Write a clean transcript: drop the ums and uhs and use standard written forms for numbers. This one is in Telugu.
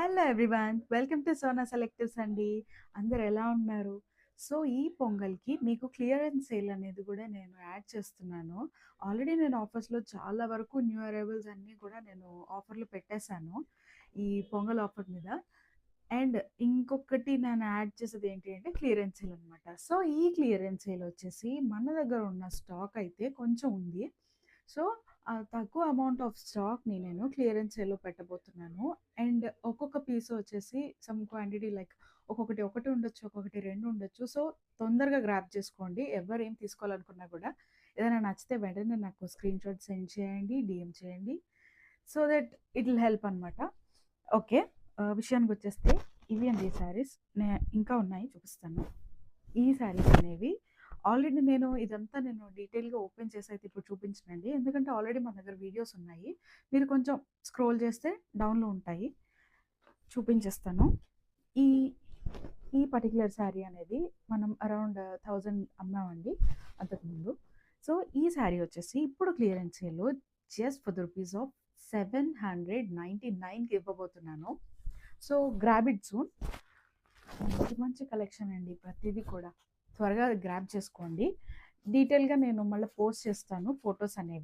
Hello everyone, welcome to Sona selectives అండి. అందరు ఎలా ఉన్నారు? సో ఈ పొంగల్కి మీకు క్లియరెన్స్ సేల్ అనేది కూడా నేను యాడ్ చేస్తున్నాను. ఆల్రెడీ నేను ఆఫర్స్లో చాలా వరకు న్యూ అరైవల్స్ అన్నీ కూడా నేను ఆఫర్లు పెట్టేశాను ఈ పొంగల్ ఆఫర్ మీద. అండ్ ఇంకొకటి నేను యాడ్ చేసేది ఏంటి అంటే క్లియరెన్స్ సేల్ అనమాట. సో ఈ క్లియరెన్స్ సేల్ వచ్చేసి మన దగ్గర ఉన్న స్టాక్ అయితే కొంచెం ఉంది. సో తక్కువ అమౌంట్ ఆఫ్ స్టాక్ని నేను క్లియరెన్స్ సేల్లో పెట్టబోతున్నాను. అండ్ ఒక్కొక్క పీస్ వచ్చేసి సమ్ క్వాంటిటీ లైక్ ఒక్కొక్కటి ఒకటి ఉండొచ్చు, ఒక్కొక్కటి రెండు ఉండొచ్చు. సో తొందరగా గ్రాప్ చేసుకోండి. ఎవరు ఏం తీసుకోవాలనుకున్నా కూడా ఏదైనా నచ్చితే వెంటనే నాకు స్క్రీన్ షాట్ సెండ్ చేయండి, డిఎం చేయండి. So that it will help అనమాట. ఓకే, విషయానికి వచ్చేస్తే ఇవి అండి శారీస్. ఇంకా ఉన్నాయి, చూపిస్తాను. ఈ శారీస్ అనేవి ఆల్రెడీ ఇదంతా నేను డీటెయిల్గా ఓపెన్ చేసి అయితే ఇప్పుడు చూపించనండి, ఎందుకంటే ఆల్రెడీ మన దగ్గర వీడియోస్ ఉన్నాయి. మీరు కొంచెం స్క్రోల్ చేస్తే డౌన్లో ఉంటాయి, చూపించేస్తాను. ఈ ఈ పర్టికులర్ శారీ అనేది మనం అరౌండ్ 1000 అమ్మామండి అంతకుముందు. సో ఈ శారీ వచ్చేసి ఇప్పుడు క్లియరెన్స్ సేల్లో just for the rupees of 799కి ఇవ్వబోతున్నాను. So grab it soon. మంచి మంచి కలెక్షన్ అండి, ప్రతిదీ కూడా త్వరగా గ్రాబ్ చేసుకోండి. డీటెయిల్గా నేను మళ్ళీ పోస్ట్ చేస్తాను ఫొటోస్ అనేవి.